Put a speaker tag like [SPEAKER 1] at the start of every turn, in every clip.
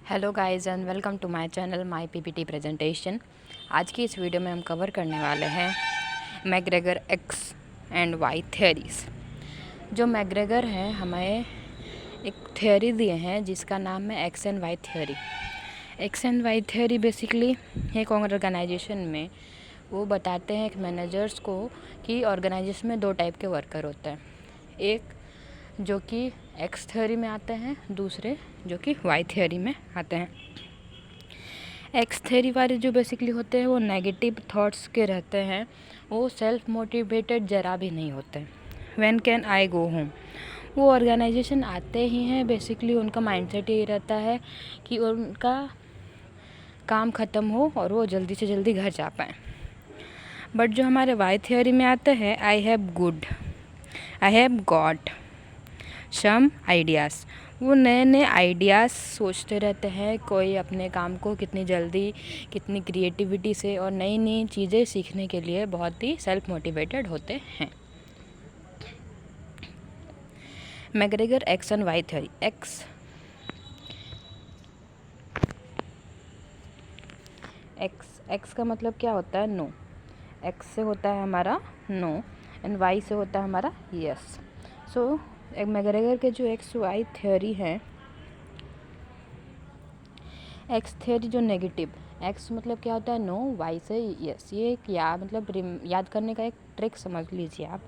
[SPEAKER 1] Hello guys and welcome to my channel my PPT presentation. आज की इस video में हम कवर करने वाले हैं McGregor X and Y theories. जो मैकग्रेगर हैं हमें एक थ्योरी दिए हैं जिसका नाम है X and Y theory. X and Y theory basically एक ऑर्गेनाइजेशन में वो बताते हैं एक मैनेजर्स को कि ऑर्गेनाइजेशन में दो टाइप के वर्कर होते हैं, एक जो कि एक्स थ्योरी में आते हैं, दूसरे जो कि वाई थ्योरी में आते हैं। एक्स थ्योरी वाले जो बेसिकली होते हैं वो नेगेटिव थॉट्स के रहते हैं, वो सेल्फ मोटिवेटेड जरा भी नहीं होते। When can I go home, वो ऑर्गेनाइजेशन आते ही हैं, बेसिकली उनका माइंडसेट यही रहता है कि उनका काम ख़त्म हो और वो जल्दी से जल्दी घर जा पाएँ। बट जो हमारे वाई थ्योरी में आते हैं, I have got some ideas, वो नए नए आइडियाज़ सोचते रहते हैं। कोई अपने काम को कितनी जल्दी, कितनी क्रिएटिविटी से और नई नई चीज़ें सीखने के लिए बहुत ही सेल्फ मोटिवेटेड होते हैं। McGregor X and Y theory. X का मतलब क्या होता है? नो। एक्स से होता है हमारा नो एंड वाई से होता है हमारा यस। सो मैकग्रेगर के जो एक्स वाई थ्योरी है, एक्स थ्योरी जो नेगेटिव, एक्स मतलब क्या होता है? नो, वाई से यस। ये एक याद करने का एक ट्रिक समझ लीजिए आप।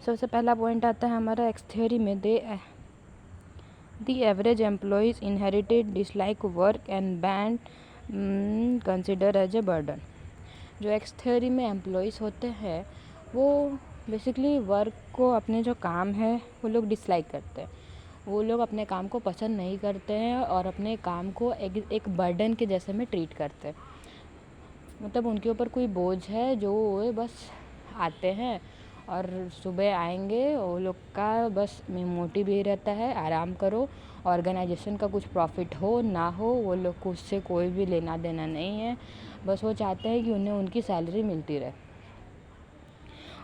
[SPEAKER 1] सबसे पहला पॉइंट आता है हमारा एक्स थ्योरी में, the average employees inherited dislike work and band consider as a burden. जो एक्स थ्योरी में एम्प्लॉयज़ होते हैं वो बेसिकली वर्क को, अपने जो काम है वो लोग डिसलाइक करते हैं, वो लोग अपने काम को पसंद नहीं करते हैं और अपने काम को एक बर्डन के जैसे में ट्रीट करते हैं। मतलब उनके ऊपर कोई बोझ है जो वो बस आते हैं और सुबह आएंगे, वो लोग का बस मोटिव यही रहता है आराम करो, ऑर्गेनाइजेशन का कुछ प्रॉफिट हो ना हो वो लोग को उससे कोई भी लेना देना नहीं है। बस वो चाहते हैं कि उन्हें उनकी सैलरी मिलती रहे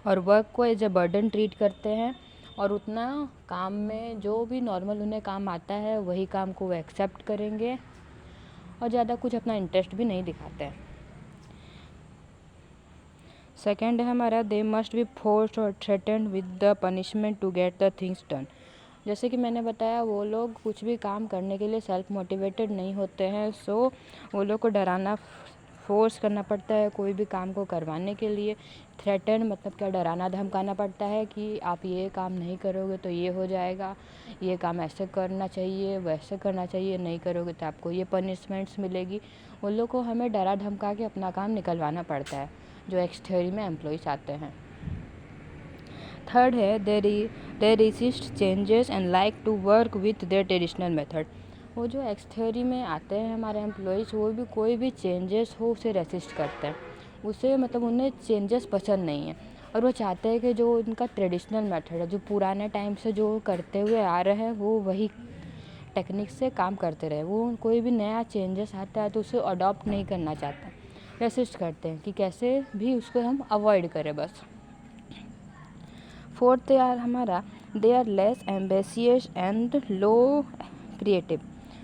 [SPEAKER 1] और वर्क को एज ए बर्डन ट्रीट करते हैं और उतना काम में जो भी नॉर्मल उन्हें काम आता है वही काम को वो एक्सेप्ट करेंगे और ज़्यादा कुछ अपना इंटरेस्ट भी नहीं दिखाते हैं। सेकेंड है हमारा, दे मस्ट बी फोर्स्ड और threatened with the punishment to get the things done. जैसे कि मैंने बताया, वो लोग कुछ भी काम करने के लिए सेल्फ मोटिवेटेड नहीं होते हैं, सो वो लोग को डराना, फोर्स करना पड़ता है कोई भी काम को करवाने के लिए। थ्रेटन मतलब क्या? डराना धमकाना पड़ता है कि आप ये काम नहीं करोगे तो ये हो जाएगा, ये काम ऐसे करना चाहिए, वैसे करना चाहिए, नहीं करोगे तो आपको ये पनिशमेंट्स मिलेगी। उन लोग को हमें डरा धमका के अपना काम निकलवाना पड़ता है जो एक्स थ्योरी में एम्प्लॉयज़ आते हैं। थर्ड है, they resist changes and like to work with their traditional method. वो जो एक्स थ्योरी में आते हैं हमारे एम्प्लॉयज़, वो भी कोई भी चेंजेस हो उसे रेसिस्ट करते हैं, उसे मतलब उन्हें चेंजेस पसंद नहीं है और वो चाहते हैं कि जो उनका ट्रेडिशनल मेथड है, जो पुराने टाइम से जो करते हुए आ रहे हैं, वो वही टेक्निक से काम करते रहे। वो कोई भी नया चेंजेस आता है तो उसे अडॉप्ट नहीं करना चाहते, रेसिस्ट करते हैं कि कैसे भी उसको हम अवॉइड करें बस। फोर्थ यार हमारा, they are less ambitious and low creative.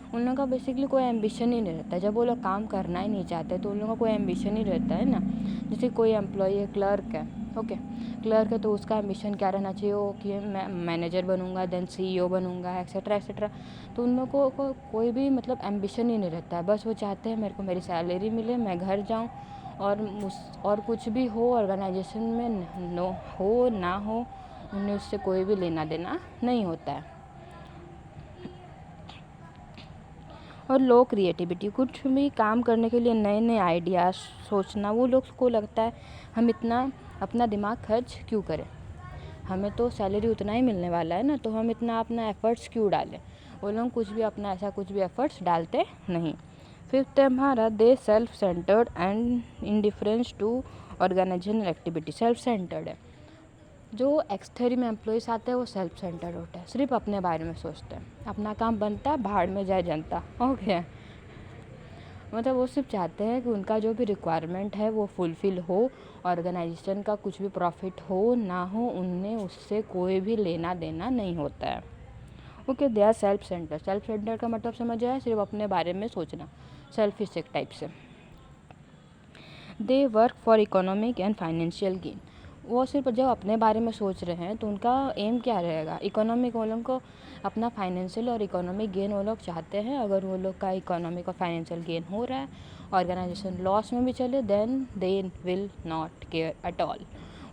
[SPEAKER 1] उन लोगों का बेसिकली कोई एम्बिशन ही नहीं रहता। जब वो लोग काम करना ही नहीं चाहते तो उन लोगों का कोई एम्बिशन ही रहता है ना। जैसे कोई एम्प्लॉय है, क्लर्क है, ओके, क्लर्क है तो उसका एम्बिशन क्या रहना चाहिए? वो कि मैं मैनेजर बनूंगा, देन सीईओ बनूंगा, एक्सेट्रा एक्सेट्रा। तो उन लोगों को कोई भी मतलब एम्बिशन ही नहीं रहता है, बस वो चाहते हैं मेरे को मेरी सैलरी मिले, मैं घर जाऊँ और कुछ भी हो ऑर्गेनाइजेशन में, नो हो ना हो, उन्हें उससे कोई भी लेना देना नहीं होता है। और लो क्रिएटिविटी, कुछ भी काम करने के लिए नए नए आइडियाज़ सोचना, वो लोग को लगता है हम इतना अपना दिमाग खर्च क्यों करें, हमें तो सैलरी उतना ही मिलने वाला है ना, तो हम इतना अपना एफ़र्ट्स क्यों डालें। वो लोग कुछ भी एफ़र्ट्स डालते नहीं। फिफ्थ है हमारा, they self centred and indifference to organisational activity. Self centred है, जो एक्स थ्योरी में एम्प्लॉयज़ आते हैं वो सेल्फ सेंटर्ड होता है, सिर्फ अपने बारे में सोचते हैं, अपना काम बनता, भाड़ में जाए जनता, ओके। मतलब वो सिर्फ चाहते हैं कि उनका जो भी रिक्वायरमेंट है वो फुलफ़िल हो, ऑर्गेनाइजेशन का कुछ भी प्रॉफिट हो ना हो, उन्हें उससे कोई भी लेना देना नहीं होता है। Okay, they are self centre का मतलब समझ आया, सिर्फ अपने बारे में सोचना, सेल्फिश एक टाइप से। They work for economic and financial gain, वो सिर्फ जब अपने बारे में सोच रहे हैं तो उनका एम क्या रहेगा, इकोनॉमिक, वो लोग को अपना फाइनेंशियल और इकोनॉमिक गेन वो लोग चाहते हैं। अगर वो लोग का इकोनॉमिक और फाइनेंशियल गेन हो रहा है, ऑर्गेनाइजेशन लॉस में भी चले, then they will not care at all,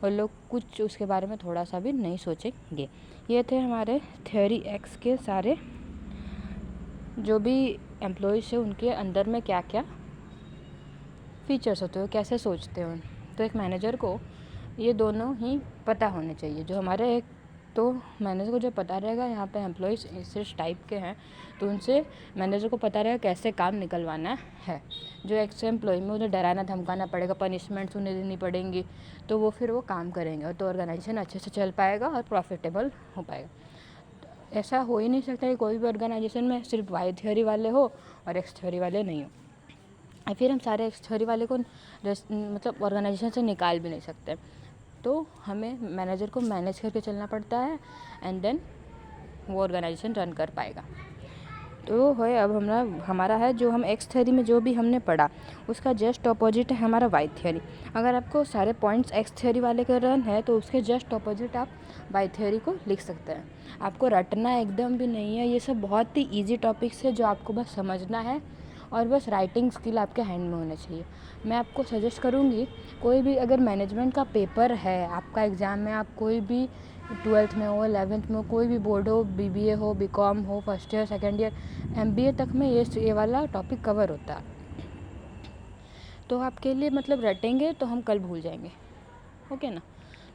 [SPEAKER 1] वो लोग कुछ उसके बारे में थोड़ा सा भी नहीं सोचेंगे। ये थे हमारे थ्योरी एक्स के सारे जो भी एम्प्लॉयज़ है उनके अंदर में क्या क्या फीचर्स होते हैं, कैसे सोचते हैं। तो एक मैनेजर को ये दोनों ही पता होने चाहिए। जो हमारे एक तो मैनेजर को जो पता रहेगा यहाँ पे एम्प्लॉयज़ इस टाइप के हैं तो उनसे मैनेजर को पता रहेगा कैसे काम निकलवाना है। जो एक्स एम्प्लॉय में उन्हें डराना धमकाना पड़ेगा, पनिशमेंट्स उन्हें देनी पड़ेंगी, तो वो फिर वो काम करेंगे और तो ऑर्गेनाइजेशन अच्छे से चल पाएगा और प्रॉफिटेबल हो पाएगा। ऐसा हो ही नहीं सकता कि कोई भी ऑर्गेनाइजेशन में सिर्फ वाई थ्योरी वाले हो और एक्स थ्योरी वाले नहीं हो, और फिर हम सारे एक्स थ्योरी वाले को मतलब ऑर्गेनाइजेशन से निकाल भी नहीं सकते। तो हमें मैनेजर को मैनेज करके चलना पड़ता है एंड देन वो ऑर्गेनाइजेशन रन कर पाएगा। तो है अब हमारा है जो हम एक्स थ्योरी में जो भी हमने पढ़ा उसका जस्ट ऑपोजिट है हमारा वाई थ्योरी। अगर आपको सारे पॉइंट्स एक्स थ्योरी वाले का रन है तो उसके जस्ट ऑपोजिट आप वाई थ्योरी को लिख सकते हैं। आपको रटना एकदम भी नहीं है, ये सब बहुत ही ईजी टॉपिक्स है जो आपको बस समझना है और बस राइटिंग स्किल आपके हैंड में होना चाहिए। मैं आपको सजेस्ट करूँगी, कोई भी अगर मैनेजमेंट का पेपर है आपका एग्ज़ाम में, आप कोई भी 12th में हो, 11th में हो, कोई भी बोर्ड हो, BBA हो, BCom हो, first year second year, MBA तक में ये वाला टॉपिक कवर होता है। तो आपके लिए मतलब रटेंगे तो हम कल भूल जाएंगे, ओके ना।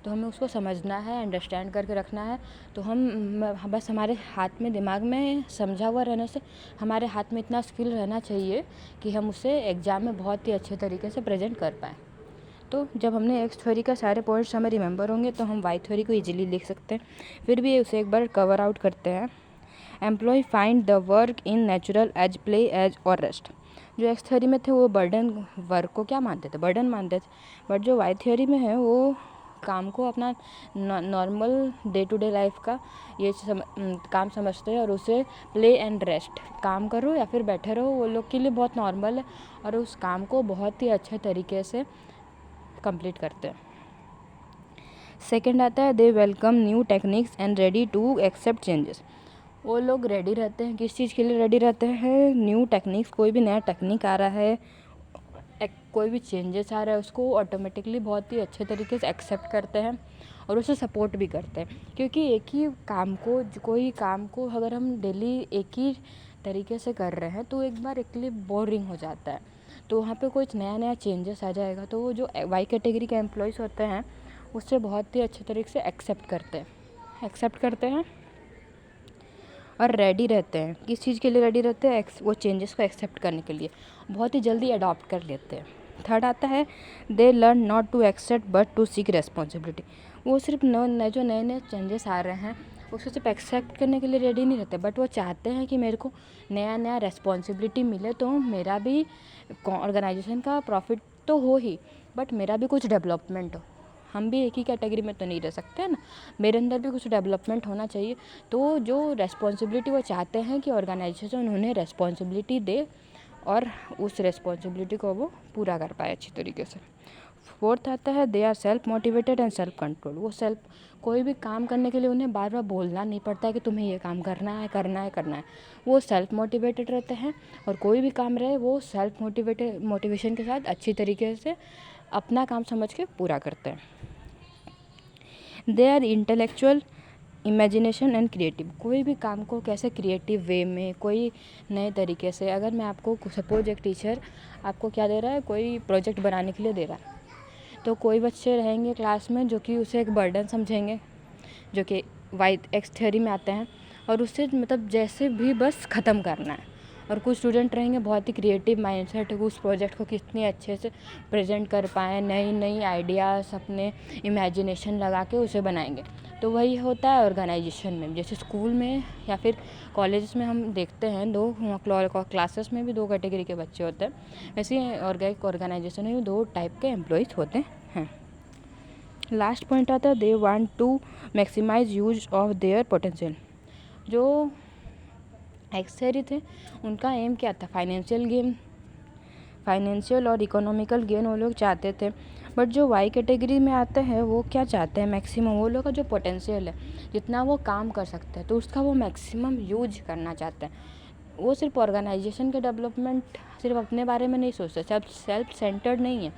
[SPEAKER 1] तो हमें उसको समझना है, अंडरस्टैंड करके रखना है। तो हम बस हमारे हाथ में, दिमाग में समझा हुआ रहने से हमारे हाथ में इतना स्किल रहना चाहिए कि हम उसे एग्ज़ाम में बहुत ही अच्छे तरीके से प्रेजेंट कर पाएँ। तो जब हमने एक्स थ्योरी का सारे पॉइंट्स हमें रिमेंबर होंगे तो हम वाई थ्योरी को इजीली लिख सकते हैं। फिर भी उसे एक बार कवर आउट करते हैं। Employee find the work in natural as play as और रेस्ट। जो एक्स थ्योरी में थे वो बर्डन, वर्क को क्या मानते थे, बर्डन मानते थे। बट जो वाई थ्योरी में है वो काम को अपना normal day to day life का काम समझते हैं और उसे प्ले एंड रेस्ट, काम करो या फिर बैठे रहो, वो लोग के लिए बहुत नॉर्मल है और उस काम को बहुत ही अच्छे तरीके से कंप्लीट करते हैं। सेकेंड आता है they welcome new techniques and ready to accept changes. वो लोग रेडी रहते हैं, किस चीज़ के लिए रेडी रहते हैं, न्यू टेक्निक्स, कोई भी नया टेक्निक आ रहा है, कोई भी चेंजेस आ रहा है उसको ऑटोमेटिकली बहुत ही अच्छे तरीके से एक्सेप्ट करते हैं और उसे सपोर्ट भी करते हैं। क्योंकि एक ही काम को, कोई काम को अगर हम डेली एक ही तरीके से कर रहे हैं तो एक बार एक लिए बोरिंग हो जाता है। तो वहाँ पे कुछ नया नया चेंजेस आ जाएगा तो वो जो वाई कैटेगरी के एम्प्लॉयज़ होते हैं उससे बहुत ही अच्छे तरीके से एक्सेप्ट करते हैं और रेडी रहते हैं। किस चीज़ के लिए रेडी रहते हैं, वो चेंजेस को एक्सेप्ट करने के लिए बहुत ही जल्दी अडॉप्ट कर लेते हैं। थर्ड आता है they learn not to accept but to seek responsibility. वो सिर्फ जो नए नए चेंजेस आ रहे हैं उसको सिर्फ एक्सेप्ट करने के लिए रेडी नहीं रहते, बट वो चाहते हैं कि मेरे को नया नया रिस्पॉन्सिबिलिटी मिले तो मेरा भी ऑर्गेनाइजेशन का प्रॉफिट तो हो ही, बट मेरा भी कुछ डेवलपमेंट हो। हम भी एक ही कैटेगरी में तो नहीं रह सकते हैं ना, मेरे अंदर भी कुछ डेवलपमेंट होना चाहिए। तो जो रेस्पॉन्सिबिलिटी वो चाहते हैं कि ऑर्गेनाइजेशन उन्हें रेस्पॉन्सिबिलिटी दे और उस रेस्पॉन्सिबिलिटी को वो पूरा कर पाए अच्छी तरीके से। फोर्थ आता है they are self motivated and self control. वो कोई भी काम करने के लिए उन्हें बार बार बोलना नहीं पड़ता है कि तुम्हें ये काम करना है। वो सेल्फ मोटिवेटेड रहते हैं और कोई भी काम रहे वो सेल्फ मोटिवेशन के साथ अच्छी तरीके से अपना काम समझ के पूरा करते हैं। They are intellectual, imagination and creative. कोई भी काम को कैसे क्रिएटिव वे में, कोई नए तरीके से, अगर मैं आपको सपोज एक टीचर आपको क्या दे रहा है, कोई प्रोजेक्ट बनाने के लिए दे रहा है, तो कोई बच्चे रहेंगे क्लास में जो कि उसे एक बर्डन समझेंगे, जो कि वाई एक्स थ्योरी में आते हैं, और उससे मतलब जैसे भी बस ख़त्म करना है। और कुछ स्टूडेंट रहेंगे बहुत ही क्रिएटिव माइंडसेट, उस प्रोजेक्ट को कितनी अच्छे से प्रेजेंट कर पाएँ, नई नई आइडियाज़ अपने इमेजिनेशन लगा के उसे बनाएंगे। तो वही होता है ऑर्गेनाइजेशन में। जैसे स्कूल में या फिर कॉलेजेस में हम देखते हैं दो क्लासेस में भी दो कैटेगरी के बच्चे होते हैं, वैसे ऑर्गेनाइजेशन में भी दो टाइप के एम्प्लॉयज़ होते हैं। लास्ट पॉइंट आता है they want to maximise use of their potential. जो एक्सरी थे उनका एम क्या था, फाइनेंशियल और इकोनॉमिकल गेन वो लोग चाहते थे। बट जो वाई कैटेगरी में आते हैं वो क्या चाहते हैं, मैक्सिमम वो लोग का जो पोटेंशियल है, जितना वो काम कर सकते हैं तो उसका वो मैक्सिमम यूज करना चाहते हैं। वो सिर्फ ऑर्गेनाइजेशन के डेवलपमेंट, सिर्फ अपने बारे में नहीं सोचते, सेल्फ सेंटर्ड नहीं है,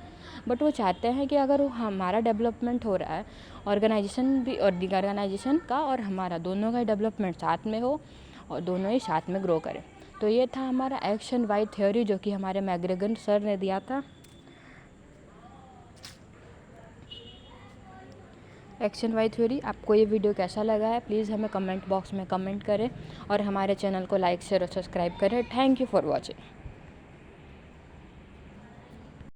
[SPEAKER 1] बट वो चाहते हैं कि अगर हमारा डेवलपमेंट हो रहा है, ऑर्गेनाइजेशन का और हमारा दोनों का डेवलपमेंट साथ में हो और दोनों ही साथ में ग्रो करें। तो ये था हमारा एक्शन वाई थ्योरी जो कि हमारे मैकग्रेगर सर ने दिया था। Action Y theory. आपको ये वीडियो कैसा लगा है प्लीज़ हमें कमेंट बॉक्स में कमेंट करें और हमारे चैनल को लाइक शेयर और सब्सक्राइब करें। Thank you for watching.